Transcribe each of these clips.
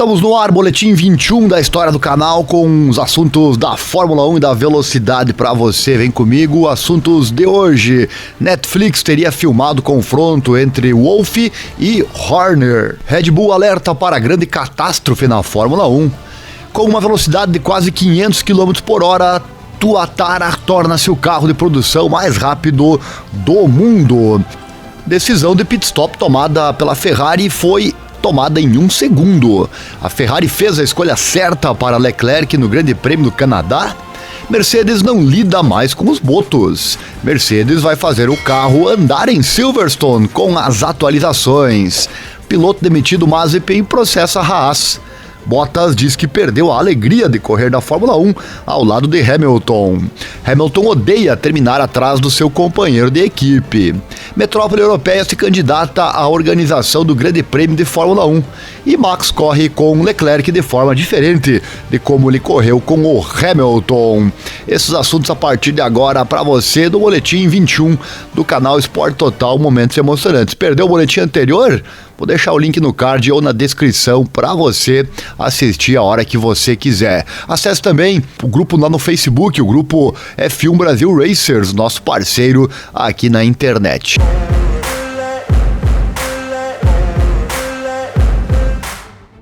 Estamos no ar, boletim 21 da história do canal com os assuntos da Fórmula 1 e da velocidade para você. Vem comigo, assuntos de hoje. Netflix teria filmado confronto entre Wolff e Horner. Red Bull alerta para grande catástrofe na Fórmula 1. Com uma velocidade de quase 500 km por hora, Tuatara torna-se o carro de produção mais rápido do mundo. Decisão de pit stop tomada pela Ferrari foi tomada em 1 segundo. A Ferrari fez a escolha certa para Leclerc no Grande Prêmio do Canadá. Mercedes não lida mais com os botos. Mercedes vai fazer o carro andar em Silverstone com as atualizações. Piloto demitido Mazepin processa Haas. Bottas diz que perdeu a alegria de correr da Fórmula 1 ao lado de Hamilton. Hamilton odeia terminar atrás do seu companheiro de equipe. Metrópole Europeia se candidata à organização do Grande Prêmio de Fórmula 1 e Max corre com Leclerc de forma diferente de como ele correu com o Hamilton. Esses assuntos a partir de agora para você do Boletim 21 do canal Esporte Total Momentos Emocionantes. Perdeu o boletim anterior? Vou deixar o link no card ou na descrição para você assistir a hora que você quiser. Acesse também o grupo lá no Facebook, o grupo F1 Brasil Racers, nosso parceiro aqui na internet.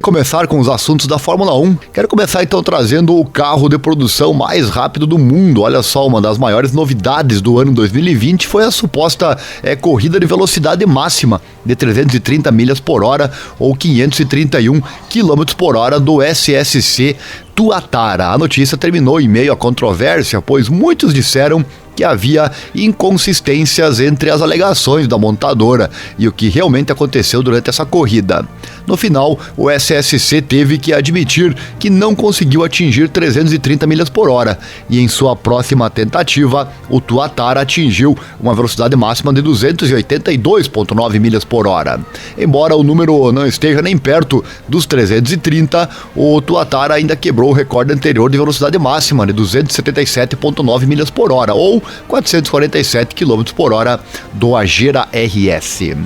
Começar com os assuntos da Fórmula 1. Quero começar então trazendo o carro de produção mais rápido do mundo. Olha só, uma das maiores novidades do ano 2020 foi a suposta corrida de velocidade máxima de 330 milhas por hora ou 531 km por hora do SSC Tuatara. A notícia terminou em meio à controvérsia, pois muitos disseram que havia inconsistências entre as alegações da montadora e o que realmente aconteceu durante essa corrida. No final, o SSC teve que admitir que não conseguiu atingir 330 milhas por hora e em sua próxima tentativa, o Tuatara atingiu uma velocidade máxima de 282,9 milhas por hora. Embora o número não esteja nem perto dos 330, o Tuatara ainda quebrou o recorde anterior de velocidade máxima de 277,9 milhas por hora ou 447 km por hora do Agera RS.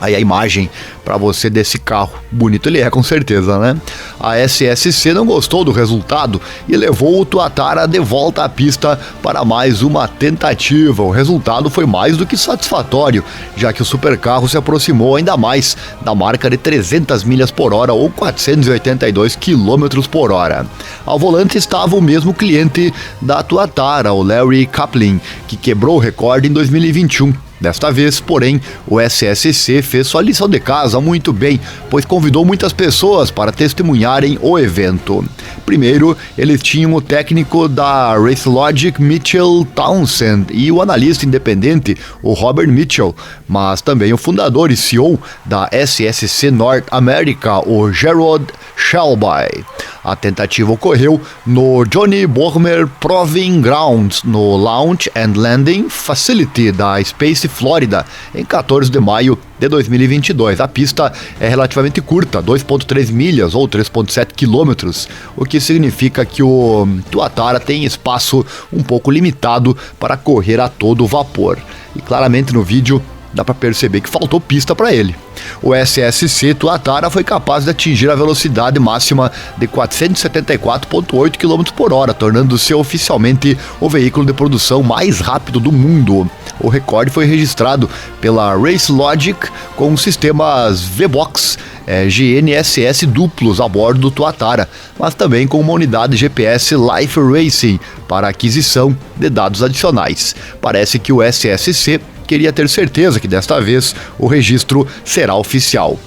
Aí a imagem para você desse carro, bonito ele é com certeza, né? A SSC não gostou do resultado e levou o Tuatara de volta à pista para mais uma tentativa. O resultado foi mais do que satisfatório, já que o supercarro se aproximou ainda mais da marca de 300 milhas por hora ou 482 km por hora. Ao volante estava o mesmo cliente da Tuatara, o Larry Kaplan, que quebrou o recorde em 2021. Desta vez, porém, o SSC fez sua lição de casa muito bem, pois convidou muitas pessoas para testemunharem o evento. Primeiro, eles tinham o técnico da Racelogic, Mitchell Townsend, e o analista independente, o Robert Mitchell, mas também o fundador e CEO da SSC North America, o Gerald Shelby. A tentativa ocorreu no Johnny Boehmer Proving Grounds, no Launch and Landing Facility da Space Florida, em 14 de maio de 2022. A pista é relativamente curta, 2,3 milhas ou 3,7 quilômetros, o que significa que o Tuatara tem espaço um pouco limitado para correr a todo vapor. E claramente no vídeo dá para perceber que faltou pista para ele. O SSC Tuatara foi capaz de atingir a velocidade máxima de 474,8 km por hora, tornando-se oficialmente o veículo de produção mais rápido do mundo. O recorde foi registrado pela Racelogic com sistemas V-Box GNSS duplos a bordo do Tuatara, mas também com uma unidade GPS Life Racing para aquisição de dados adicionais. Parece que o SSC queria ter certeza que desta vez o registro será oficial.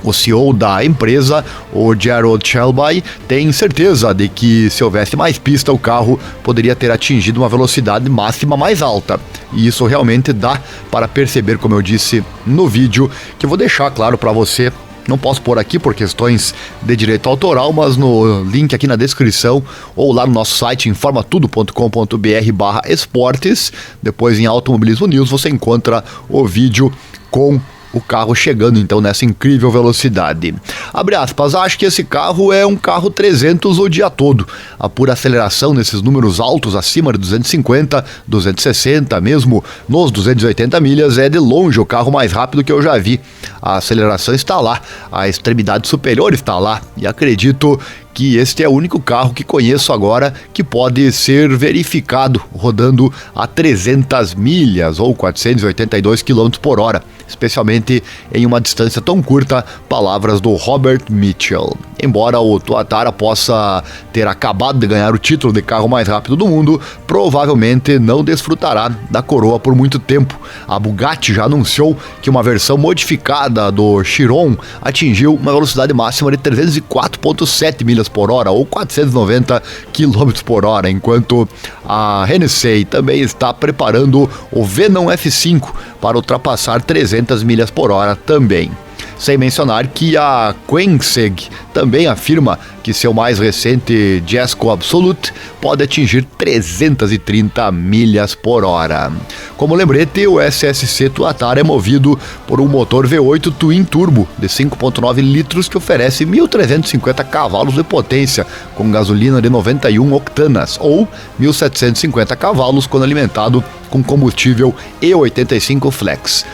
O CEO da empresa, o Gerald Shelby, tem certeza de que se houvesse mais pista, o carro poderia ter atingido uma velocidade máxima mais alta. E isso realmente dá para perceber, como eu disse no vídeo, que eu vou deixar claro para você. Não posso pôr aqui por questões de direito autoral, mas no link aqui na descrição ou lá no nosso site informatudo.com.br/esportes, depois em Automobilismo News você encontra o vídeo com o carro chegando então nessa incrível velocidade. Abre aspas, acho que esse carro é um carro 300 o dia todo. A pura aceleração nesses números altos acima de 250, 260, mesmo nos 280 milhas, é de longe o carro mais rápido que eu já vi. A aceleração está lá, a extremidade superior está lá, e acredito que este é o único carro que conheço agora que pode ser verificado rodando a 300 milhas ou 482 km por hora, especialmente em uma distância tão curta, palavras do Robert Mitchell. Embora o Tuatara possa ter acabado de ganhar o título de carro mais rápido do mundo, provavelmente não desfrutará da coroa por muito tempo. A Bugatti já anunciou que uma versão modificada do Chiron atingiu uma velocidade máxima de 304,7 milhas por hora ou 490 km por hora, enquanto a Hennessey também está preparando o Venom F5 para ultrapassar 300 milhas por hora também. Sem mencionar que a Koenigsegg também afirma que seu mais recente Jesko Absolute pode atingir 330 milhas por hora. Como lembrete, o SSC Tuatara é movido por um motor V8 Twin Turbo de 5,9 litros que oferece 1.350 cavalos de potência com gasolina de 91 octanas ou 1.750 cavalos quando alimentado com combustível E85 Flex.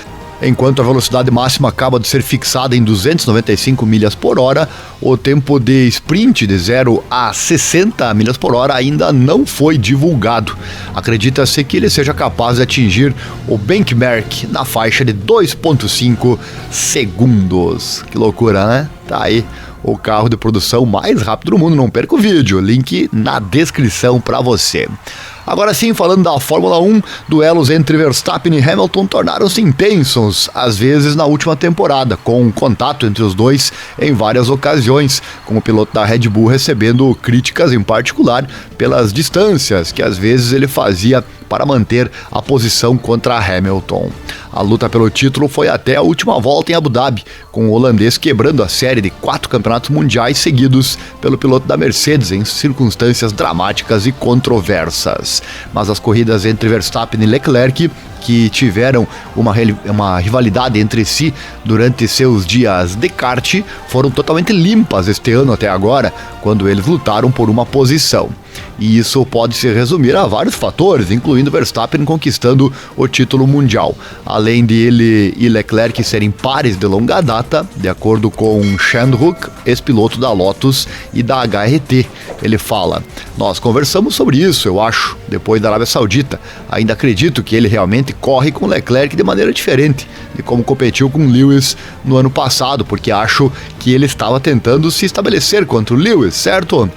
Enquanto a velocidade máxima acaba de ser fixada em 295 milhas por hora, o tempo de sprint de 0 a 60 milhas por hora ainda não foi divulgado. Acredita-se que ele seja capaz de atingir o benchmark na faixa de 2,5 segundos. Que loucura, né? Tá aí o carro de produção mais rápido do mundo. Não perca o vídeo, link na descrição para você. Agora sim, falando da Fórmula 1, duelos entre Verstappen e Hamilton tornaram-se intensos, às vezes na última temporada, com contato entre os dois em várias ocasiões, com o piloto da Red Bull recebendo críticas em particular pelas distâncias que às vezes ele fazia para manter a posição contra Hamilton. A luta pelo título foi até a última volta em Abu Dhabi, com o holandês quebrando a série de 4 campeonatos mundiais seguidos pelo piloto da Mercedes em circunstâncias dramáticas e controversas. Mas as corridas entre Verstappen e Leclerc, que tiveram uma rivalidade entre si durante seus dias de kart, foram totalmente limpas este ano até agora, quando eles lutaram por uma posição. E isso pode se resumir a vários fatores, incluindo Verstappen conquistando o título mundial. Além de ele e Leclerc serem pares de longa data, de acordo com Shandhook, ex-piloto da Lotus e da HRT. Ele fala: nós conversamos sobre isso, eu acho, depois da Arábia Saudita. Ainda acredito que ele realmente corre com Leclerc de maneira diferente de como competiu com Lewis no ano passado, porque acho que ele estava tentando se estabelecer contra o Lewis, certo?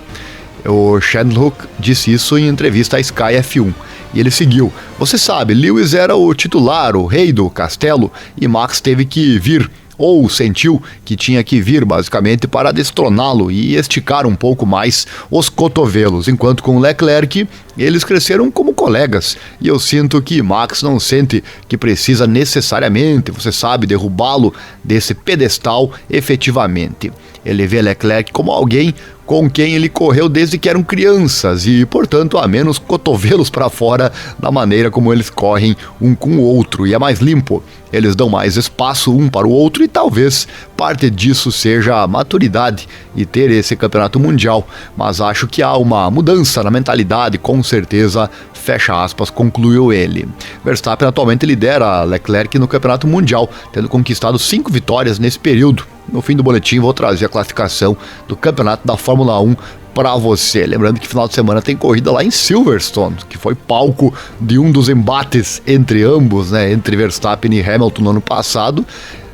O Shandhook disse isso em entrevista à Sky F1. E ele seguiu: você sabe, Lewis era o titular, o rei do castelo, e Max teve que vir, ou sentiu que tinha que vir basicamente para destroná-lo e esticar um pouco mais os cotovelos, enquanto com Leclerc eles cresceram como colegas, e eu sinto que Max não sente que precisa necessariamente, você sabe, derrubá-lo desse pedestal efetivamente. Ele vê Leclerc como alguém com quem ele correu desde que eram crianças e, portanto, há menos cotovelos para fora na maneira como eles correm um com o outro, e é mais limpo. Eles dão mais espaço um para o outro e talvez parte disso seja a maturidade e ter esse campeonato mundial, mas acho que há uma mudança na mentalidade, com certeza, fecha aspas, concluiu ele. Verstappen atualmente lidera Leclerc no campeonato mundial, tendo conquistado 5 vitórias nesse período. No fim do boletim vou trazer a classificação do campeonato da Fórmula 1 para você. Lembrando que final de semana tem corrida lá em Silverstone, que foi palco de um dos embates entre ambos, né, entre Verstappen e Hamilton no ano passado.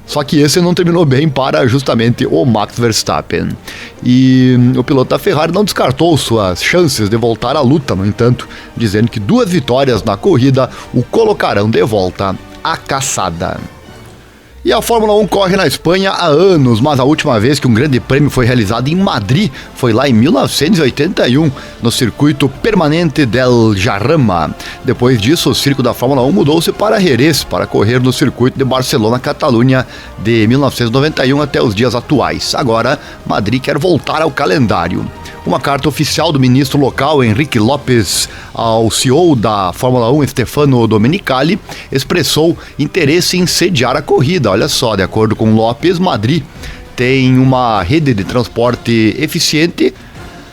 Só que esse não terminou bem para justamente o Max Verstappen. E o piloto da Ferrari não descartou suas chances de voltar à luta, no entanto, dizendo que 2 vitórias na corrida o colocarão de volta à caçada. E a Fórmula 1 corre na Espanha há anos, mas a última vez que um grande prêmio foi realizado em Madrid foi lá em 1981, no circuito Permanente del Jarama. Depois disso, o circo da Fórmula 1 mudou-se para Jerez, para correr no circuito de Barcelona-Catalunha de 1991 até os dias atuais. Agora, Madrid quer voltar ao calendário. Uma carta oficial do ministro local, Henrique Lopes, ao CEO da Fórmula 1, Stefano Domenicali, expressou interesse em sediar a corrida. Olha só, de acordo com Lopes, Madrid tem uma rede de transporte eficiente,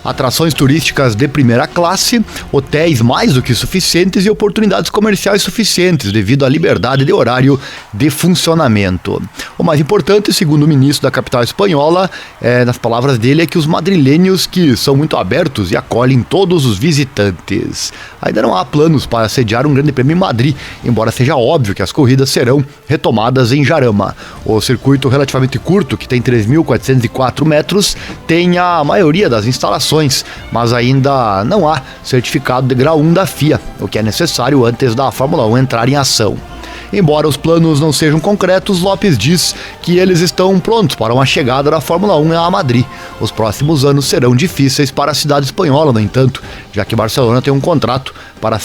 atrações turísticas de primeira classe, hotéis mais do que suficientes e oportunidades comerciais suficientes devido à liberdade de horário de funcionamento. O mais importante, segundo o ministro da capital espanhola, nas palavras dele, é que os madrilenhos que são muito abertos e acolhem todos os visitantes. Ainda não há planos para sediar um grande prêmio em Madrid, embora seja óbvio que as corridas serão retomadas em Jarama. O circuito relativamente curto, que tem 3.404 metros, tem a maioria das instalações, mas ainda não há certificado de grau 1 da FIA, o que é necessário antes da Fórmula 1 entrar em ação. Embora os planos não sejam concretos, Lopes diz que eles estão prontos para uma chegada da Fórmula 1 a Madrid. Os próximos anos serão difíceis para a cidade espanhola, no entanto, já que Barcelona tem um contrato para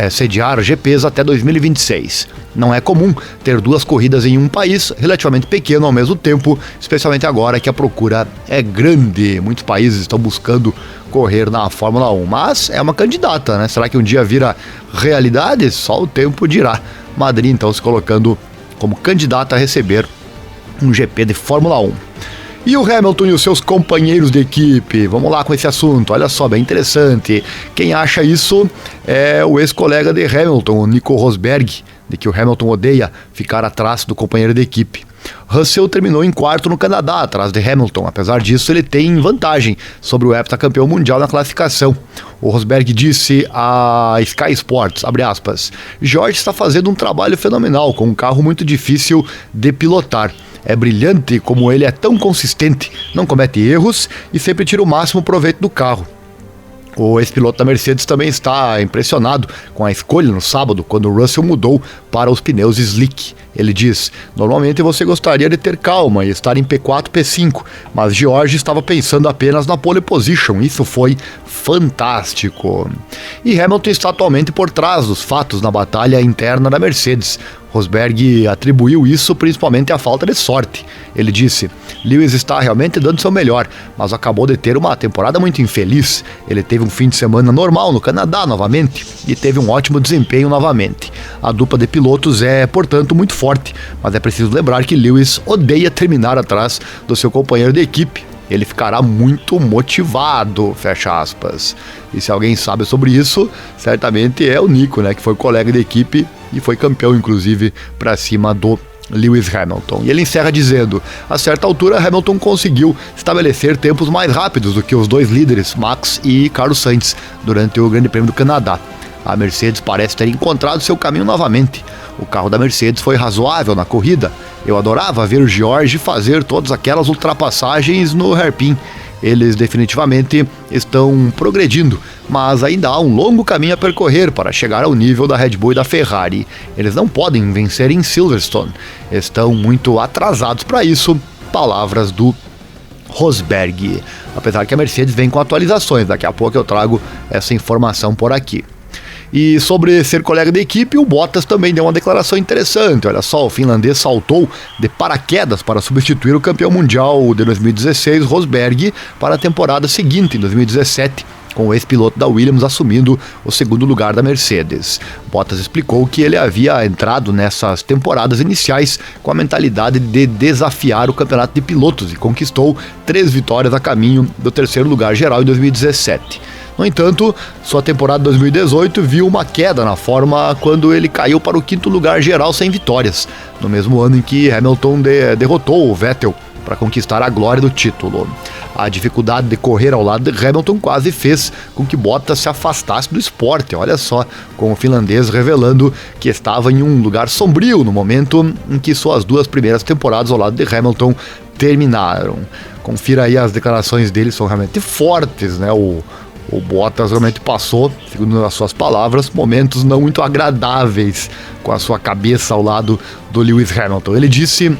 sediar GPs até 2026. Não é comum ter duas corridas em um país relativamente pequeno ao mesmo tempo, especialmente agora que a procura é grande. Muitos países estão buscando correr na Fórmula 1, mas é uma candidata, né? Será que um dia vira realidade? Só o tempo dirá. Madrid, então, se colocando como candidata a receber um GP de Fórmula 1. E o Hamilton e os seus companheiros de equipe? Vamos lá com esse assunto, olha só, bem interessante. Quem acha isso é o ex-colega de Hamilton, o Nico Rosberg, de que o Hamilton odeia ficar atrás do companheiro de equipe. Russell terminou em quarto no Canadá, atrás de Hamilton. Apesar disso, ele tem vantagem sobre o heptacampeão mundial na classificação. O Rosberg disse a Sky Sports, abre aspas, George está fazendo um trabalho fenomenal, com um carro muito difícil de pilotar. É brilhante como ele é tão consistente, não comete erros e sempre tira o máximo proveito do carro. O ex-piloto da Mercedes também está impressionado com a escolha no sábado, quando o Russell mudou para os pneus slick. Ele diz, normalmente você gostaria de ter calma e estar em P4, P5, mas George estava pensando apenas na pole position, isso foi fantástico. E Hamilton está atualmente por trás dos fatos na batalha interna da Mercedes. Rosberg atribuiu isso principalmente à falta de sorte. Ele disse, Lewis está realmente dando seu melhor, mas acabou de ter uma temporada muito infeliz. Ele teve um fim de semana normal no Canadá novamente e teve um ótimo desempenho novamente. A dupla de pilotos é, portanto, muito forte, mas é preciso lembrar que Lewis odeia terminar atrás do seu companheiro de equipe. Ele ficará muito motivado, fecha aspas. E se alguém sabe sobre isso, certamente é o Nico, né, que foi colega de equipe e foi campeão, inclusive, para cima do Lewis Hamilton. E ele encerra dizendo, a certa altura Hamilton conseguiu estabelecer tempos mais rápidos do que os dois líderes, Max e Carlos Sainz, durante o Grande Prêmio do Canadá. A Mercedes parece ter encontrado seu caminho novamente. O carro da Mercedes foi razoável na corrida. Eu adorava ver o George fazer todas aquelas ultrapassagens no hairpin. Eles definitivamente estão progredindo, mas ainda há um longo caminho a percorrer para chegar ao nível da Red Bull e da Ferrari. Eles não podem vencer em Silverstone. Estão muito atrasados para isso. Palavras do Rosberg. Apesar que a Mercedes vem com atualizações. Daqui a pouco eu trago essa informação por aqui. E sobre ser colega da equipe, o Bottas também deu uma declaração interessante. Olha só, o finlandês saltou de paraquedas para substituir o campeão mundial de 2016, Rosberg, para a temporada seguinte, em 2017, com o ex-piloto da Williams assumindo o segundo lugar da Mercedes. Bottas explicou que ele havia entrado nessas temporadas iniciais com a mentalidade de desafiar o campeonato de pilotos e conquistou 3 vitórias a caminho do terceiro lugar geral em 2017. No entanto, sua temporada 2018 viu uma queda na forma quando ele caiu para o 5º lugar geral sem vitórias, no mesmo ano em que Hamilton derrotou o Vettel para conquistar a glória do título. A dificuldade de correr ao lado de Hamilton quase fez com que Bottas se afastasse do esporte, olha só, com o finlandês revelando que estava em um lugar sombrio no momento em que suas 2 primeiras temporadas ao lado de Hamilton terminaram. Confira aí, as declarações dele são realmente fortes, né? O Bottas realmente passou, segundo as suas palavras, momentos não muito agradáveis com a sua cabeça ao lado do Lewis Hamilton. Ele disse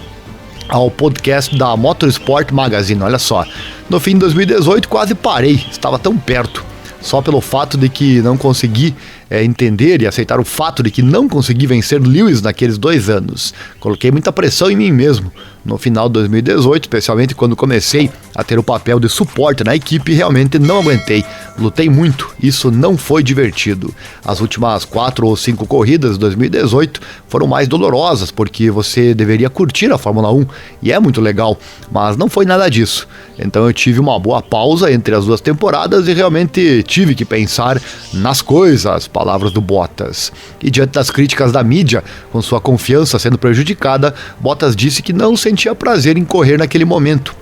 ao podcast da Motorsport Magazine, olha só, no fim de 2018 quase parei, estava tão perto. só pelo fato de que não consegui entender e aceitar o fato de que não consegui vencer Lewis naqueles 2 anos. Coloquei muita pressão em mim mesmo. No final de 2018, especialmente quando comecei a ter o papel de suporte na equipe, realmente não aguentei. Lutei muito, isso não foi divertido. As últimas 4 ou 5 corridas de 2018 foram mais dolorosas, porque você deveria curtir a Fórmula 1, e é muito legal, mas não foi nada disso. Então eu tive uma boa pausa entre as 2 temporadas e realmente tive que pensar nas coisas, palavras do Bottas. E diante das críticas da mídia, com sua confiança sendo prejudicada, Bottas disse que não sentia prazer em correr naquele momento.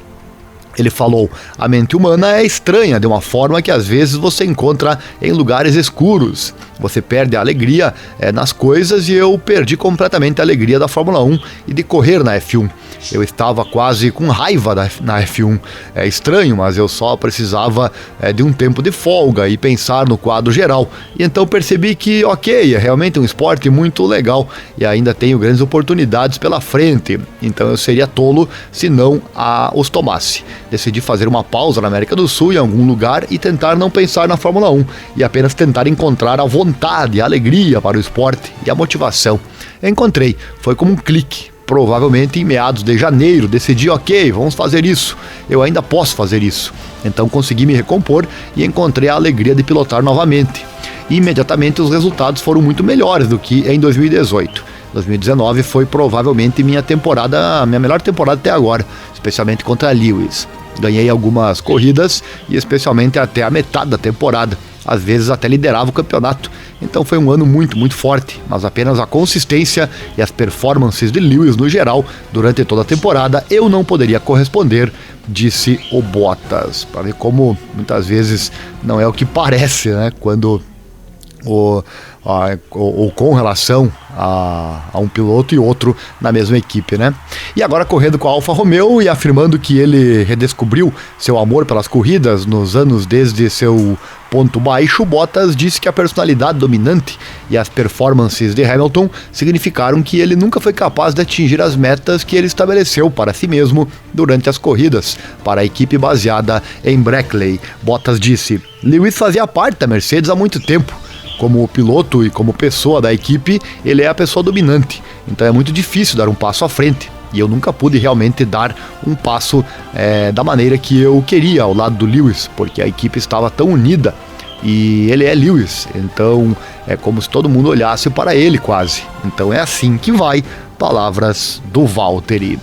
Ele falou: a mente humana é estranha de uma forma que às vezes você encontra em lugares escuros. Você perde a alegria nas coisas, e eu perdi completamente a alegria da Fórmula 1 e de correr na F1. Eu estava quase com raiva na F1. É estranho, mas eu só precisava de um tempo de folga e pensar no quadro geral. E então percebi que, ok, é realmente um esporte muito legal e ainda tenho grandes oportunidades pela frente. Então eu seria tolo se não os tomasse. Decidi fazer uma pausa na América do Sul, em algum lugar, e tentar não pensar na Fórmula 1 e apenas tentar encontrar a vontade, a alegria para o esporte e a motivação. Encontrei, foi como um clique. Provavelmente em meados de janeiro decidi, ok, vamos fazer isso, eu ainda posso fazer isso. Então consegui me recompor e encontrei a alegria de pilotar novamente. E imediatamente os resultados foram muito melhores do que em 2018. 2019 foi provavelmente minha melhor temporada até agora, especialmente contra a Lewis. Ganhei algumas corridas e especialmente até a metade da temporada. Às vezes até liderava o campeonato. Então foi um ano muito, muito forte, mas apenas a consistência e as performances de Lewis no geral durante toda a temporada eu não poderia corresponder, disse o Bottas. Para ver como muitas vezes não é o que parece, né? Quando ou com relação a um piloto e outro na mesma equipe, né? E agora correndo com a Alfa Romeo e afirmando que ele redescobriu seu amor pelas corridas nos anos desde seu ponto baixo, Bottas disse que a personalidade dominante e as performances de Hamilton significaram que ele nunca foi capaz de atingir as metas que ele estabeleceu para si mesmo durante as corridas para a equipe baseada em Brackley. Bottas disse: Lewis fazia parte da Mercedes há muito tempo. Como piloto e como pessoa da equipe, ele é a pessoa dominante, então é muito difícil dar um passo à frente, e eu nunca pude realmente dar um passo da maneira que eu queria ao lado do Lewis, porque a equipe estava tão unida, e ele é Lewis, então é como se todo mundo olhasse para ele quase, então é assim que vai, palavras do Valtteri.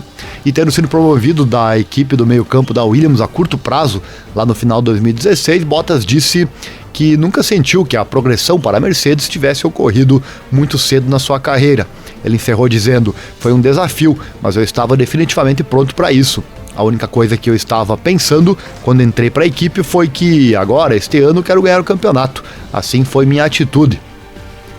E tendo sido promovido da equipe do meio-campo da Williams a curto prazo, lá no final de 2016, Bottas disse que nunca sentiu que a progressão para a Mercedes tivesse ocorrido muito cedo na sua carreira. Ele encerrou dizendo: foi um desafio, mas eu estava definitivamente pronto para isso. A única coisa que eu estava pensando quando entrei para a equipe foi que agora, este ano, quero ganhar o campeonato. Assim foi minha atitude.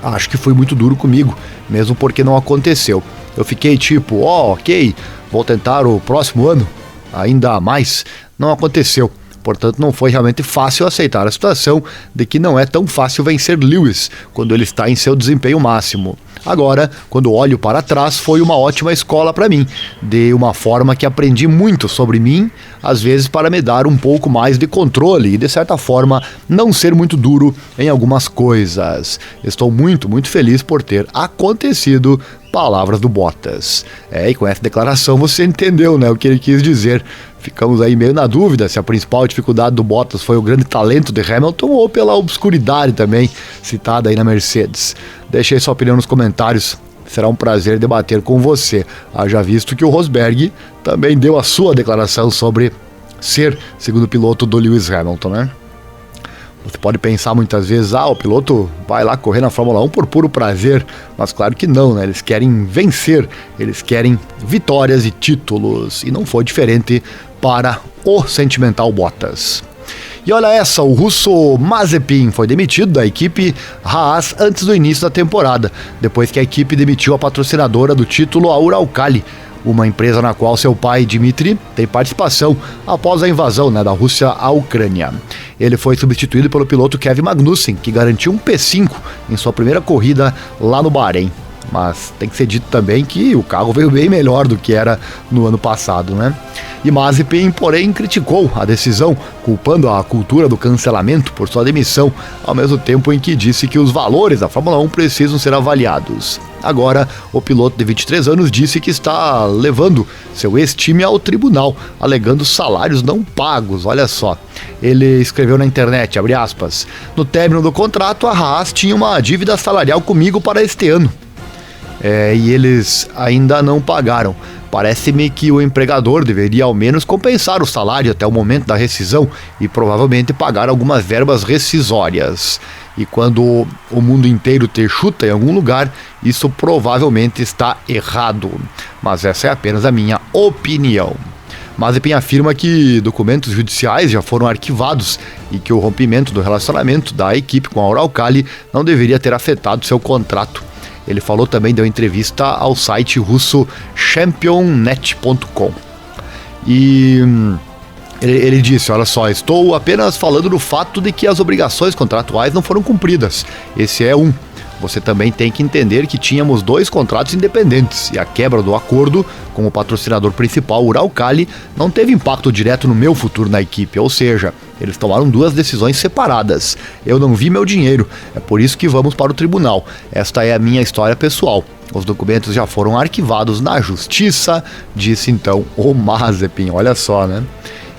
Acho que foi muito duro comigo, mesmo porque não aconteceu. Eu fiquei tipo, ok, vou tentar o próximo ano, ainda mais. Não aconteceu. Portanto, não foi realmente fácil aceitar a situação de que não é tão fácil vencer Lewis quando ele está em seu desempenho máximo. Agora, quando olho para trás, foi uma ótima escola para mim, de uma forma que aprendi muito sobre mim, às vezes para me dar um pouco mais de controle e, de certa forma, não ser muito duro em algumas coisas. Estou muito, muito feliz por ter acontecido. Palavras do Bottas. E com essa declaração você entendeu, né, o que ele quis dizer. Ficamos aí meio na dúvida se a principal dificuldade do Bottas foi o grande talento de Hamilton ou pela obscuridade também citada aí na Mercedes. Deixe aí sua opinião nos comentários. Será um prazer debater com você. Haja visto que o Rosberg também deu a sua declaração sobre ser segundo piloto do Lewis Hamilton, né? Você pode pensar muitas vezes, o piloto vai lá correr na Fórmula 1 por puro prazer, mas claro que não, né? Eles querem vencer, eles querem vitórias e títulos, e não foi diferente para o sentimental Bottas. E olha essa, o russo Mazepin foi demitido da equipe Haas antes do início da temporada, depois que a equipe demitiu a patrocinadora do título, a Uralkali, uma empresa na qual seu pai, Dmitry, tem participação após a invasão da Rússia à Ucrânia. Ele foi substituído pelo piloto Kevin Magnussen, que garantiu um P5 em sua primeira corrida lá no Bahrein. mas tem que ser dito também que o carro veio bem melhor do que era no ano passado, né? E Mazepin, porém, criticou a decisão, culpando a cultura do cancelamento por sua demissão, ao mesmo tempo em que disse que os valores da Fórmula 1 precisam ser avaliados. Agora, o piloto de 23 anos disse que está levando seu ex-time ao tribunal, alegando salários não pagos, olha só. Ele escreveu na internet, abre aspas, no término do contrato, a Haas tinha uma dívida salarial comigo para este ano. E eles ainda não pagaram. Parece-me que o empregador deveria ao menos compensar o salário até o momento da rescisão e provavelmente pagar algumas verbas rescisórias. E quando o mundo inteiro te chuta em algum lugar, isso provavelmente está errado. Mas essa é apenas a minha opinião. Mazepin afirma que documentos judiciais já foram arquivados e que o rompimento do relacionamento da equipe com a Uralkali não deveria ter afetado seu contrato. Ele falou também, deu entrevista ao site russo championnet.com. E ele disse, olha só, estou apenas falando do fato de que as obrigações contratuais não foram cumpridas. Esse é um. Você também tem que entender que tínhamos 2 contratos independentes e a quebra do acordo com o patrocinador principal, Uralkali, não teve impacto direto no meu futuro na equipe, ou seja, eles tomaram 2 decisões separadas. Eu não vi meu dinheiro, é por isso que vamos para o tribunal. Esta é a minha história pessoal. Os documentos já foram arquivados na justiça, disse então o Mazepin, olha só, né?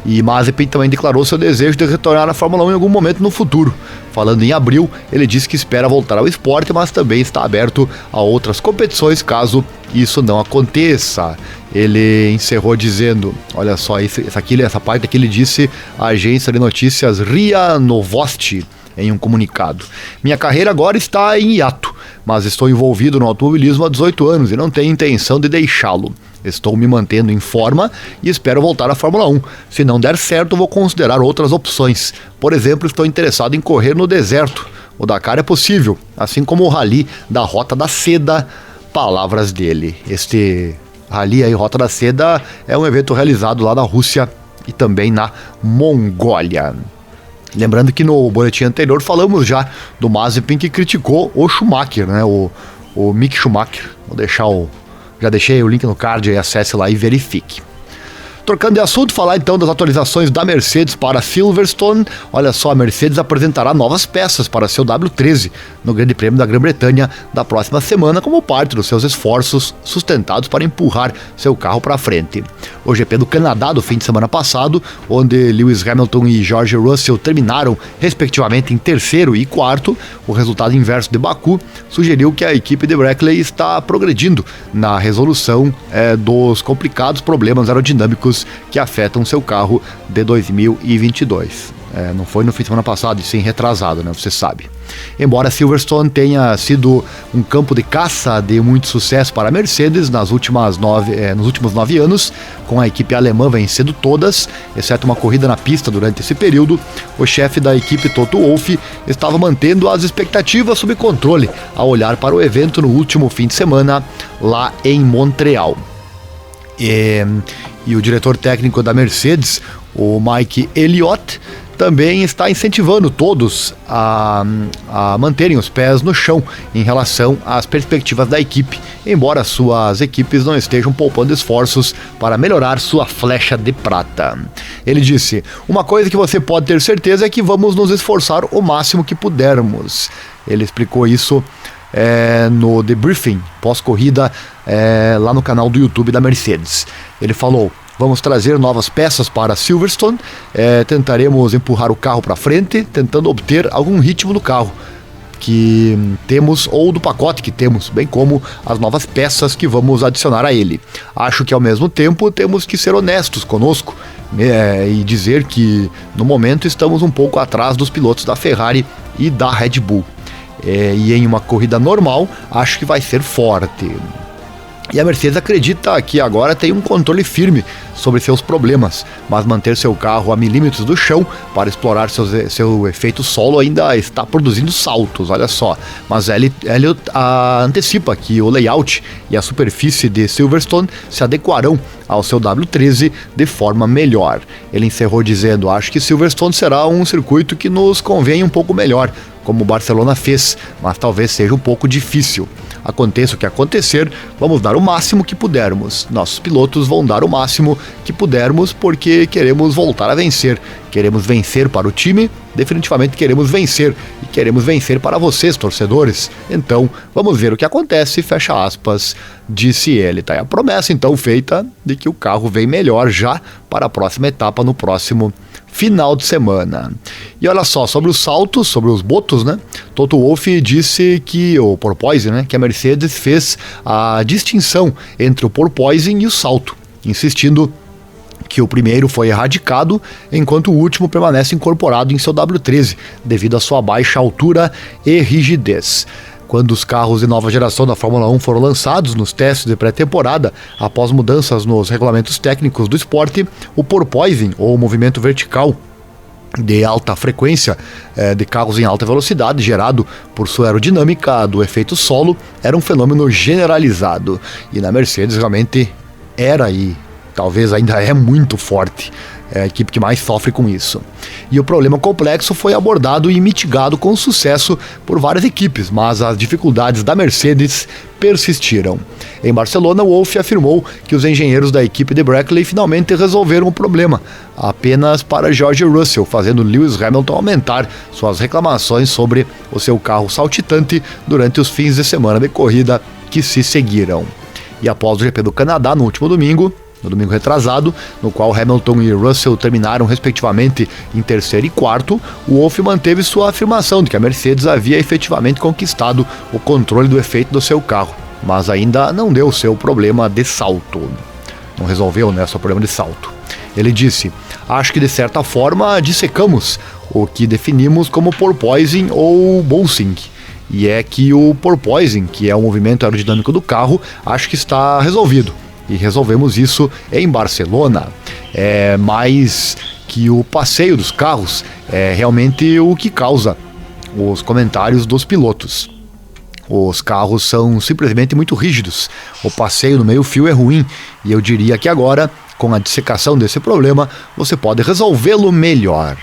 E Mazepin também declarou seu desejo de retornar à Fórmula 1 em algum momento no futuro. Falando em abril, ele disse que espera voltar ao esporte, mas também está aberto a outras competições caso isso não aconteça. Ele encerrou dizendo, olha só, essa parte aqui ele disse à agência de notícias RIA Novosti em um comunicado. Minha carreira agora está em hiato, mas estou envolvido no automobilismo há 18 anos e não tenho intenção de deixá-lo. Estou me mantendo em forma e espero voltar à Fórmula 1. Se não der certo, vou considerar outras opções. Por exemplo, estou interessado em correr no deserto. O Dakar é possível, assim como o Rally da Rota da Seda. Palavras dele. Este Rally aí, Rota da Seda, é um evento realizado lá na Rússia e também na Mongólia. Lembrando que no boletim anterior falamos já do Mazepin que criticou o Schumacher, né? O Mick Schumacher. Já deixei o link no card e acesse lá e verifique. Trocando de assunto, falar então das atualizações da Mercedes para Silverstone. Olha só, a Mercedes apresentará novas peças para seu W13 no Grande Prêmio da Grã-Bretanha da próxima semana, como parte dos seus esforços sustentados para empurrar seu carro para frente. O GP do Canadá do fim de semana passado, onde Lewis Hamilton e George Russell terminaram respectivamente em terceiro e quarto, o resultado inverso de Baku sugeriu que a equipe de Brackley está progredindo na resolução dos complicados problemas aerodinâmicos que afetam seu carro de 2022. Não foi no fim de semana passado, e sim retrasado, né? Você sabe. Embora Silverstone tenha sido um campo de caça de muito sucesso para a Mercedes nos últimos 9 anos, com a equipe alemã vencendo todas, exceto uma corrida na pista durante esse período, o chefe da equipe, Toto Wolff, estava mantendo as expectativas sob controle ao olhar para o evento no último fim de semana lá em Montreal. E o diretor técnico da Mercedes, o Mike Elliott, também está incentivando todos a manterem os pés no chão em relação às perspectivas da equipe, embora suas equipes não estejam poupando esforços para melhorar sua flecha de prata. Ele disse, uma coisa que você pode ter certeza é que vamos nos esforçar o máximo que pudermos. Ele explicou isso no debriefing pós-corrida lá no canal do YouTube da Mercedes. Ele falou, vamos trazer novas peças para Silverstone, tentaremos empurrar o carro para frente, tentando obter algum ritmo do carro que temos ou do pacote que temos, bem como as novas peças que vamos adicionar a ele. Acho que ao mesmo tempo temos que ser honestos conosco e dizer que no momento estamos um pouco atrás dos pilotos da Ferrari e da Red Bull. E em uma corrida normal, acho que vai ser forte. E a Mercedes acredita que agora tem um controle firme sobre seus problemas, mas manter seu carro a milímetros do chão para explorar seu efeito solo ainda está produzindo saltos, olha só. Mas Elliott antecipa que o layout e a superfície de Silverstone se adequarão ao seu W13 de forma melhor. Ele encerrou dizendo, acho que Silverstone será um circuito que nos convém um pouco melhor. como o Barcelona fez, mas talvez seja um pouco difícil. Aconteça o que acontecer, vamos dar o máximo que pudermos. Nossos pilotos vão dar o máximo que pudermos porque queremos voltar a vencer. Queremos vencer para o time, definitivamente queremos vencer. E queremos vencer para vocês, torcedores. Então, vamos ver o que acontece, fecha aspas, disse ele. Tá aí a promessa, então, feita de que o carro vem melhor já para a próxima etapa no próximo final de semana. E olha só, sobre os saltos, sobre os botos, né? Toto Wolff disse que o porpoising, né? Que a Mercedes fez a distinção entre o porpoising e o salto, insistindo que o primeiro foi erradicado, enquanto o último permanece incorporado em seu W13, devido à sua baixa altura e rigidez. Quando os carros de nova geração da Fórmula 1 foram lançados nos testes de pré-temporada, após mudanças nos regulamentos técnicos do esporte, o porpoising, ou movimento vertical de alta frequência de carros em alta velocidade, gerado por sua aerodinâmica do efeito solo, era um fenômeno generalizado. E na Mercedes realmente era e talvez ainda é muito forte. É a equipe que mais sofre com isso. E o problema complexo foi abordado e mitigado com sucesso por várias equipes, mas as dificuldades da Mercedes persistiram. Em Barcelona, Wolff afirmou que os engenheiros da equipe de Brackley finalmente resolveram o problema, apenas para George Russell, fazendo Lewis Hamilton aumentar suas reclamações sobre o seu carro saltitante durante os fins de semana de corrida que se seguiram. E após o GP do Canadá, no último domingo, no domingo retrasado, no qual Hamilton e Russell terminaram respectivamente em terceiro e quarto, o Wolff manteve sua afirmação de que a Mercedes havia efetivamente conquistado o controle do efeito do seu carro, mas ainda não deu seu problema de salto. Não resolveu, né, seu problema de salto. Ele disse: acho que de certa forma dissecamos o que definimos como porpoising ou bouncing. E é que o porpoising, que é o movimento aerodinâmico do carro, acho que está resolvido. E resolvemos isso em Barcelona. É mais que o passeio dos carros é realmente o que causa os comentários dos pilotos. Os carros são simplesmente muito rígidos. O passeio no meio-fio é ruim. E eu diria que agora, com a dissecação desse problema, você pode resolvê-lo melhor.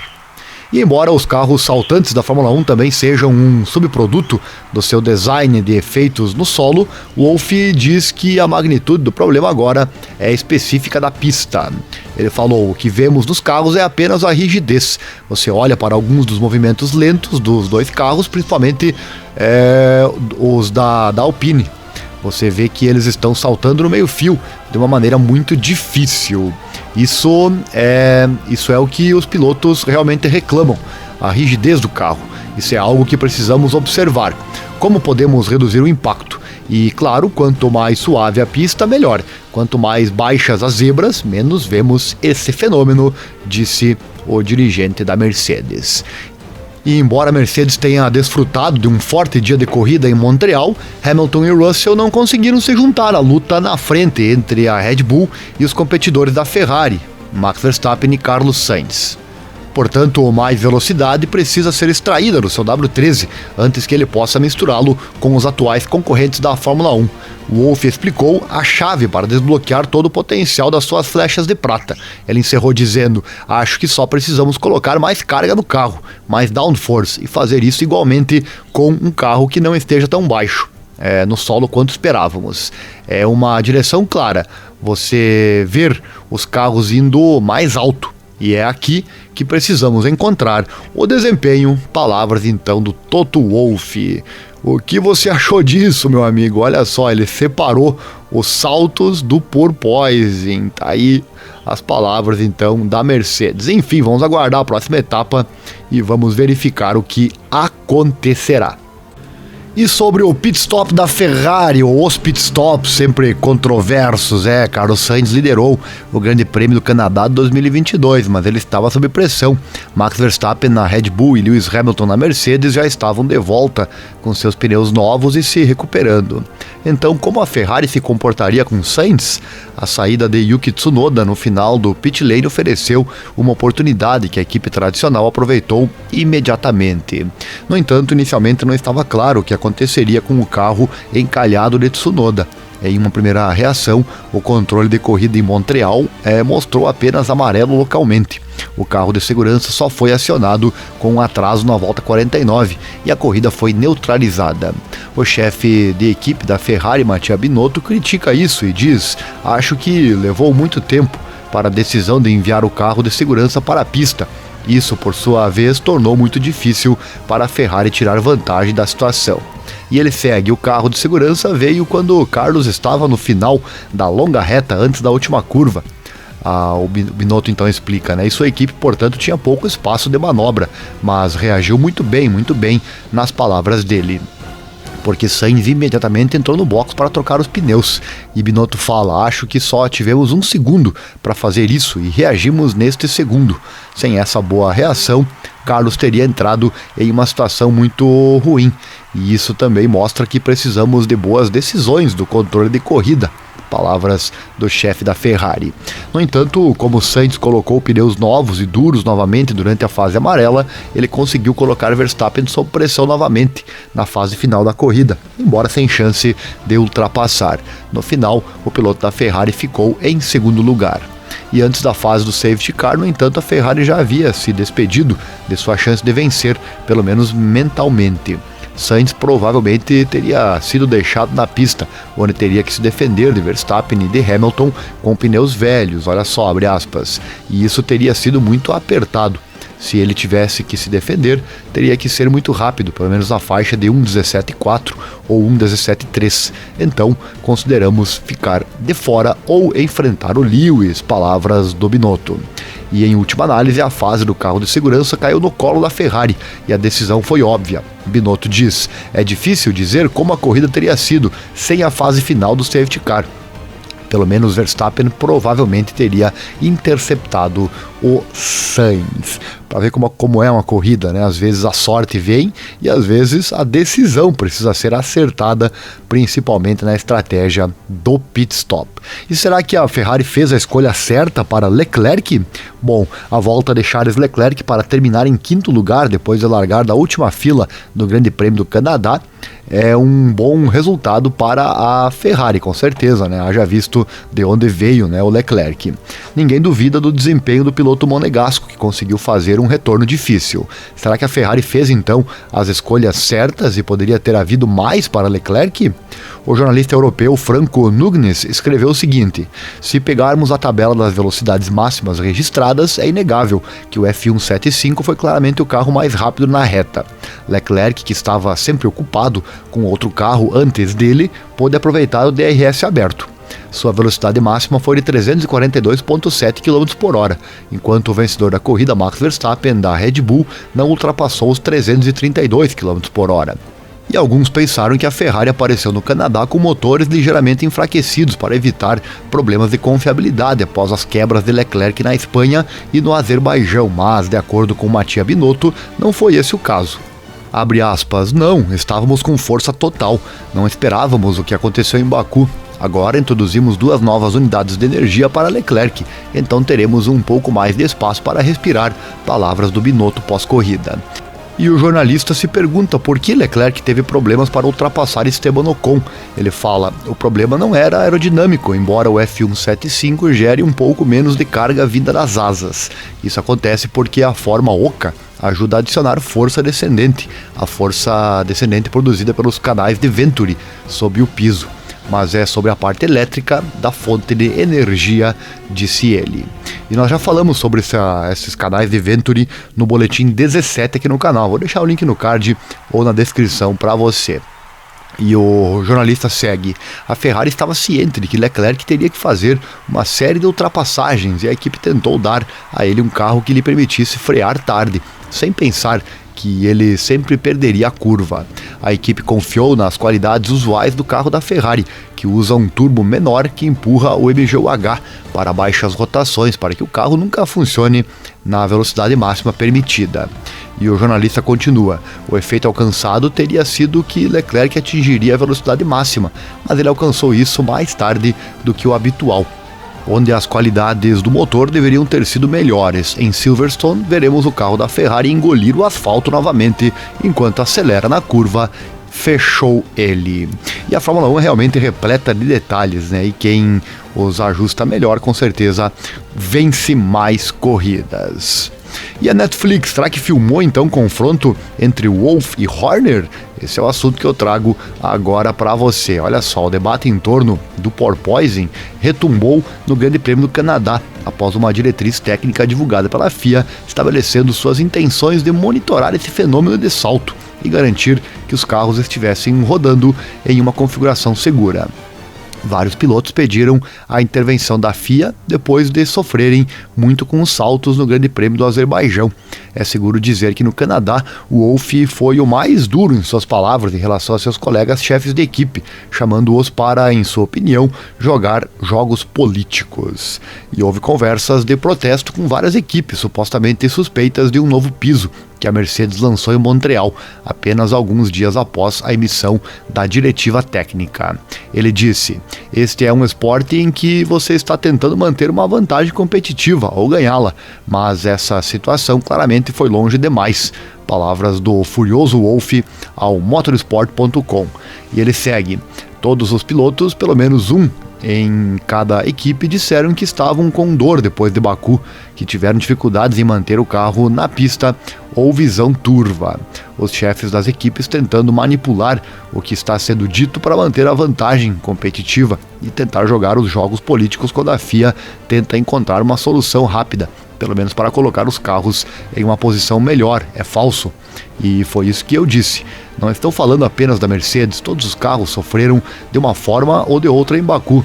E embora os carros saltantes da Fórmula 1 também sejam um subproduto do seu design de efeitos no solo, Wolff diz que a magnitude do problema agora é específica da pista. Ele falou: o que vemos nos carros é apenas a rigidez. Você olha para alguns dos movimentos lentos dos dois carros, principalmente os da Alpine. Você vê que eles estão saltando no meio-fio de uma maneira muito difícil. Isso é o que os pilotos realmente reclamam, a rigidez do carro. Isso é algo que precisamos observar. Como podemos reduzir o impacto? E, claro, quanto mais suave a pista, melhor. Quanto mais baixas as zebras, menos vemos esse fenômeno, disse o dirigente da Mercedes. E embora a Mercedes tenha desfrutado de um forte dia de corrida em Montreal, Hamilton e Russell não conseguiram se juntar à luta na frente entre a Red Bull e os competidores da Ferrari, Max Verstappen e Carlos Sainz. Portanto, mais velocidade precisa ser extraída do seu W13 antes que ele possa misturá-lo com os atuais concorrentes da Fórmula 1. Wolff explicou a chave para desbloquear todo o potencial das suas flechas de prata. Ele encerrou dizendo: acho que só precisamos colocar mais carga no carro, mais downforce, e fazer isso igualmente com um carro que não esteja tão baixo no solo quanto esperávamos. É uma direção clara, você ver os carros indo mais alto. E é aqui que precisamos encontrar o desempenho. Palavras então do Toto Wolff. O que você achou disso, meu amigo? Olha só, ele separou os saltos do porpoising. Tá aí as palavras então da Mercedes. Enfim, vamos aguardar a próxima etapa e vamos verificar o que acontecerá. E sobre o pit stop da Ferrari, ou os pit stops sempre controversos, Carlos Sainz liderou o Grande Prêmio do Canadá de 2022, mas ele estava sob pressão. Max Verstappen na Red Bull e Lewis Hamilton na Mercedes já estavam de volta com seus pneus novos e se recuperando. Então, como a Ferrari se comportaria com Sainz? A saída de Yuki Tsunoda no final do pit lane ofereceu uma oportunidade que a equipe tradicional aproveitou imediatamente. No entanto, inicialmente não estava claro o que aconteceria com o carro encalhado de Tsunoda. Em uma primeira reação, o controle de corrida em Montreal mostrou apenas amarelo localmente. O carro de segurança só foi acionado com um atraso na volta 49 e a corrida foi neutralizada. O chefe de equipe da Ferrari, Mattia Binotto, critica isso e diz: "Acho que levou muito tempo para a decisão de enviar o carro de segurança para a pista. Isso, por sua vez, tornou muito difícil para a Ferrari tirar vantagem da situação." E ele segue: "O carro de segurança veio quando Carlos estava no final da longa reta antes da última curva." O Binotto então explica, né? E sua equipe, portanto, tinha pouco espaço de manobra, mas reagiu muito bem, nas palavras dele. Porque Sainz imediatamente entrou no box para trocar os pneus. E Binotto fala: "Acho que só tivemos um segundo para fazer isso e reagimos neste segundo. Sem essa boa reação, Carlos teria entrado em uma situação muito ruim. E isso também mostra que precisamos de boas decisões do controle de corrida." Palavras do chefe da Ferrari. No entanto, como Sainz colocou pneus novos e duros novamente durante a fase amarela, ele conseguiu colocar Verstappen sob pressão novamente na fase final da corrida, embora sem chance de ultrapassar. No final, o piloto da Ferrari ficou em segundo lugar. E antes da fase do safety car, no entanto, a Ferrari já havia se despedido de sua chance de vencer, pelo menos mentalmente. Sainz provavelmente teria sido deixado na pista, onde teria que se defender de Verstappen e de Hamilton com pneus velhos, olha só, abre aspas, e isso teria sido muito apertado. Se ele tivesse que se defender, teria que ser muito rápido, pelo menos na faixa de 1:17.4 ou 1:17.3. Então, consideramos ficar de fora ou enfrentar o Lewis, palavras do Binotto. E em última análise, a fase do carro de segurança caiu no colo da Ferrari e a decisão foi óbvia. Binotto diz: "É difícil dizer como a corrida teria sido sem a fase final do safety car. Pelo menos Verstappen provavelmente teria interceptado o Sainz." Para ver como é uma corrida, né? Às vezes a sorte vem e às vezes a decisão precisa ser acertada, principalmente na estratégia do pit stop. E será que a Ferrari fez a escolha certa para Leclerc? Bom, a volta de Charles Leclerc para terminar em quinto lugar depois de largar da última fila do Grande Prêmio do Canadá é um bom resultado para a Ferrari, com certeza, né? Haja visto de onde veio, né, o Leclerc. Ninguém duvida do desempenho do piloto monegasco, que conseguiu fazer um retorno difícil. Será que a Ferrari fez então as escolhas certas e poderia ter havido mais para Leclerc? O jornalista europeu Franco Nugnes escreveu o seguinte: "Se pegarmos a tabela das velocidades máximas registradas, é inegável que o F175 foi claramente o carro mais rápido na reta. Leclerc, que estava sempre ocupado com outro carro antes dele, pôde aproveitar o DRS aberto. Sua velocidade máxima foi de 342,7 km/h, enquanto o vencedor da corrida, Max Verstappen, da Red Bull, não ultrapassou os 332 km/h. E alguns pensaram que a Ferrari apareceu no Canadá com motores ligeiramente enfraquecidos para evitar problemas de confiabilidade após as quebras de Leclerc na Espanha e no Azerbaijão, mas, de acordo com Mattia Binotto, não foi esse o caso. Abre aspas, "Não, estávamos com força total, não esperávamos o que aconteceu em Baku. Agora introduzimos 2 novas unidades de energia para Leclerc, então teremos um pouco mais de espaço para respirar", palavras do Binotto pós-corrida. E o jornalista se pergunta por que Leclerc teve problemas para ultrapassar Esteban Ocon. Ele fala: "O problema não era aerodinâmico, embora o F175 gere um pouco menos de carga vinda das asas. Isso acontece porque a forma oca ajuda a adicionar força descendente, a força descendente produzida pelos canais de Venturi sob o piso. Mas é sobre a parte elétrica da fonte de energia", disse ele. E nós já falamos sobre esses canais de Venturi no boletim 17 aqui no canal. Vou deixar o link no card ou na descrição para você. E o jornalista segue: "A Ferrari estava ciente de que Leclerc teria que fazer uma série de ultrapassagens e a equipe tentou dar a ele um carro que lhe permitisse frear tarde, sem pensar que ele sempre perderia a curva. A equipe confiou nas qualidades usuais do carro da Ferrari, que usa um turbo menor que empurra o MGU-H para baixas rotações, para que o carro nunca funcione na velocidade máxima permitida." E o jornalista continua: "O efeito alcançado teria sido que Leclerc atingiria a velocidade máxima, mas ele alcançou isso mais tarde do que o habitual, onde as qualidades do motor deveriam ter sido melhores. Em Silverstone, veremos o carro da Ferrari engolir o asfalto novamente enquanto acelera na curva", fechou ele. E a Fórmula 1 é realmente repleta de detalhes, né? E quem os ajusta melhor, com certeza, vence mais corridas. E a Netflix, será que filmou então o confronto entre Wolff e Horner? Esse é o assunto que eu trago agora para você. Olha só, o debate em torno do porpoising retumbou no Grande Prêmio do Canadá, após uma diretriz técnica divulgada pela FIA, estabelecendo suas intenções de monitorar esse fenômeno de salto e garantir que os carros estivessem rodando em uma configuração segura. Vários pilotos pediram a intervenção da FIA depois de sofrerem muito com os saltos no Grande Prêmio do Azerbaijão. É seguro dizer que no Canadá, o Wolff foi o mais duro em suas palavras em relação a seus colegas chefes de equipe, chamando-os para, em sua opinião, jogar jogos políticos. E houve conversas de protesto com várias equipes supostamente suspeitas de um novo piso que a Mercedes lançou em Montreal, apenas alguns dias após a emissão da diretiva técnica. Ele disse: "Este é um esporte em que você está tentando manter uma vantagem competitiva ou ganhá-la, mas essa situação claramente foi longe demais." Palavras do furioso Wolff ao motorsport.com. E ele segue: "Todos os pilotos, pelo menos um em cada equipe, disseram que estavam com dor depois de Baku, que tiveram dificuldades em manter o carro na pista ou visão turva. Os chefes das equipes tentando manipular o que está sendo dito para manter a vantagem competitiva e tentar jogar os jogos políticos quando a FIA tenta encontrar uma solução rápida, pelo menos para colocar os carros em uma posição melhor. É falso." E foi isso que eu disse. Não estou falando apenas da Mercedes, todos os carros sofreram de uma forma ou de outra em Baku.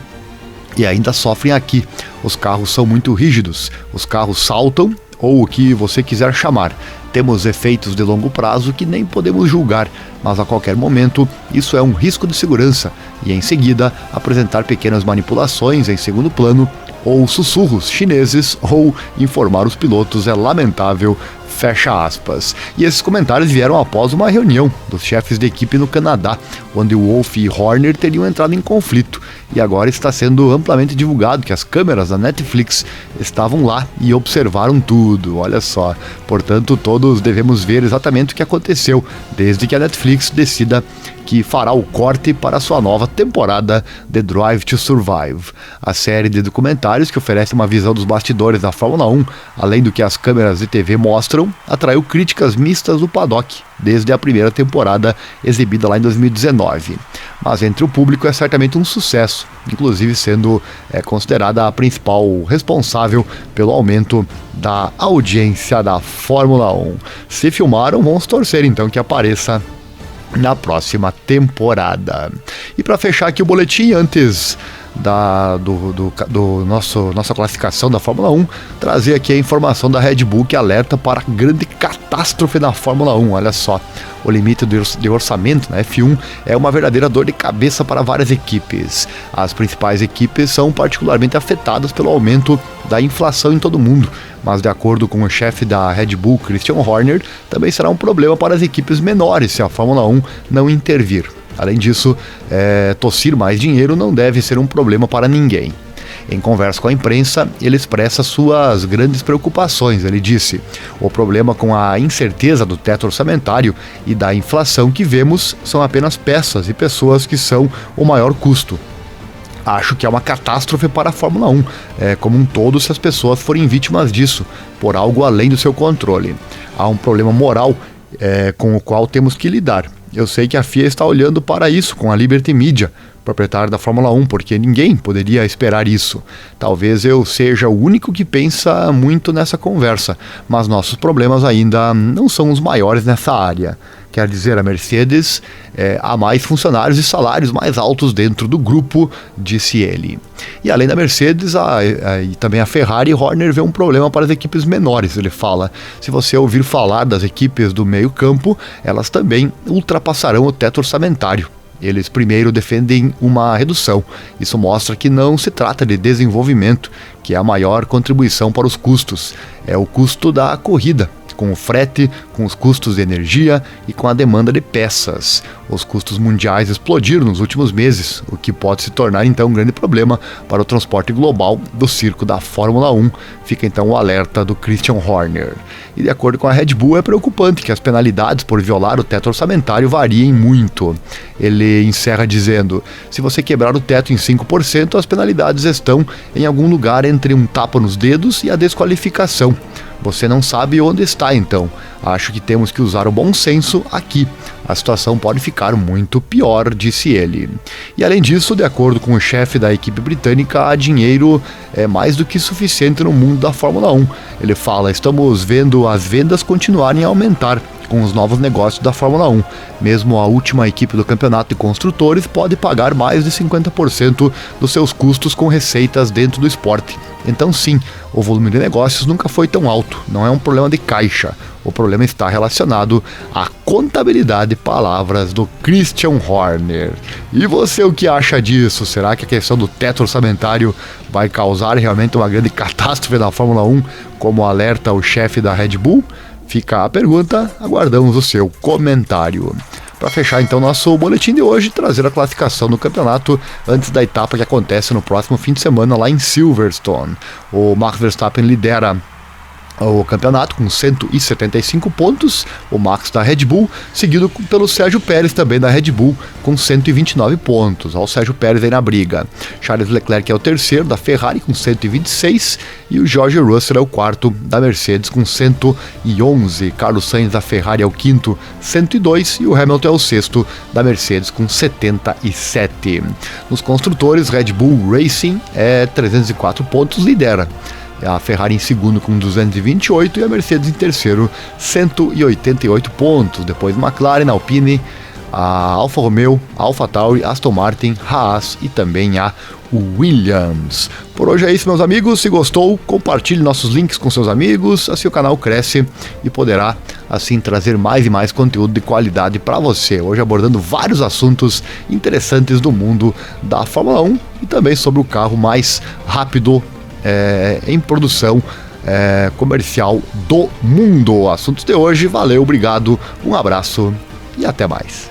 E ainda sofrem aqui. Os carros são muito rígidos, os carros saltam, ou o que você quiser chamar. Temos efeitos de longo prazo que nem podemos julgar, mas a qualquer momento isso é um risco de segurança, e em seguida apresentar pequenas manipulações em segundo plano, ou sussurros chineses, ou informar os pilotos é lamentável, fecha aspas. E esses comentários vieram após uma reunião dos chefes de equipe no Canadá, onde Wolff e Horner teriam entrado em conflito, e agora está sendo amplamente divulgado que as câmeras da Netflix estavam lá e observaram tudo, olha só. Portanto, todos devemos ver exatamente o que aconteceu, desde que a Netflix decida que fará o corte para sua nova temporada de Drive to Survive. A série de documentários que oferece uma visão dos bastidores da Fórmula 1, além do que as câmeras de TV mostram, atraiu críticas mistas do paddock, desde a primeira temporada exibida lá em 2019. Mas entre o público é certamente um sucesso, inclusive sendo considerada a principal responsável pelo aumento da audiência da Fórmula 1. Se filmaram, vamos torcer então que apareça na próxima temporada. E para fechar aqui o boletim, antes nossa classificação da Fórmula 1, trazer aqui a informação da Red Bull que alerta para a grande catástrofe na Fórmula 1. Olha só, o limite de orçamento na F1 é uma verdadeira dor de cabeça para várias equipes. As principais equipes são particularmente afetadas pelo aumento da inflação em todo o mundo, mas de acordo com o chefe da Red Bull, Christian Horner, também será um problema para as equipes menores se a Fórmula 1 não intervir. Além disso, tossir mais dinheiro não deve ser um problema para ninguém. Em conversa com a imprensa, ele expressa suas grandes preocupações. Ele disse: "O problema com a incerteza do teto orçamentário e da inflação que vemos são apenas peças e pessoas que são o maior custo. Acho que é uma catástrofe para a Fórmula 1, como um todo, se as pessoas forem vítimas disso, por algo além do seu controle. Há um problema moral com o qual temos que lidar. Eu sei que a FIA está olhando para isso com a Liberty Media, proprietário da Fórmula 1, porque ninguém poderia esperar isso. Talvez eu seja o único que pensa muito nessa conversa, mas nossos problemas ainda não são os maiores nessa área. Quer dizer, a Mercedes há mais funcionários e salários mais altos dentro do grupo", disse ele. E além da Mercedes, e também a Ferrari, Horner vê um problema para as equipes menores. Ele fala: "Se você ouvir falar das equipes do meio campo, elas também ultrapassarão o teto orçamentário. Eles primeiro defendem uma redução. Isso mostra que não se trata de desenvolvimento, que é a maior contribuição para os custos. É o custo da corrida. com o frete, com os custos de energia e com a demanda de peças. Os custos mundiais explodiram nos últimos meses, o que pode se tornar então um grande problema para o transporte global do circo da Fórmula 1. Fica então o alerta do Christian Horner. E de acordo com a Red Bull, é preocupante que as penalidades por violar o teto orçamentário variem muito. Ele encerra dizendo: se você quebrar o teto em 5%, as penalidades estão em algum lugar entre um tapa nos dedos e a desqualificação. Você não sabe onde está, então. Acho que temos que usar o bom senso aqui. A situação pode ficar muito pior, disse ele. E além disso, de acordo com o chefe da equipe britânica, há dinheiro mais do que suficiente no mundo da Fórmula 1. Ele fala: estamos vendo as vendas continuarem a aumentar com os novos negócios da Fórmula 1. Mesmo a última equipe do campeonato de construtores pode pagar mais de 50% dos seus custos com receitas dentro do esporte. Então sim, o volume de negócios nunca foi tão alto, não é um problema de caixa. O problema está relacionado à contabilidade, palavras do Christian Horner. E você, o que acha disso? Será que a questão do teto orçamentário vai causar realmente uma grande catástrofe na Fórmula 1, como alerta o chefe da Red Bull? Fica a pergunta, aguardamos o seu comentário. Para fechar então nosso boletim de hoje, trazer a classificação do campeonato antes da etapa que acontece no próximo fim de semana lá em Silverstone. O Max Verstappen lidera o campeonato com 175 pontos, o Max da Red Bull, seguido pelo Sérgio Pérez também da Red Bull com 129 pontos. Olha o Sérgio Pérez aí na briga. Charles Leclerc é o terceiro da Ferrari com 126 e o George Russell é o quarto da Mercedes com 111. Carlos Sainz da Ferrari é o quinto, 102, e o Hamilton é o sexto da Mercedes com 77. Nos construtores, Red Bull Racing 304 pontos, lidera. A Ferrari em segundo com 228 e a Mercedes em terceiro, 188 pontos. Depois McLaren, Alpine, a Alfa Romeo, Alfa Tauri, Aston Martin, Haas e também a Williams. Por hoje é isso, meus amigos. Se gostou, compartilhe nossos links com seus amigos, assim o canal cresce e poderá assim trazer mais e mais conteúdo de qualidade para você. Hoje abordando vários assuntos interessantes do mundo da Fórmula 1 e também sobre o carro mais rápido em produção comercial do mundo. Assuntos de hoje, valeu, obrigado, um abraço e até mais.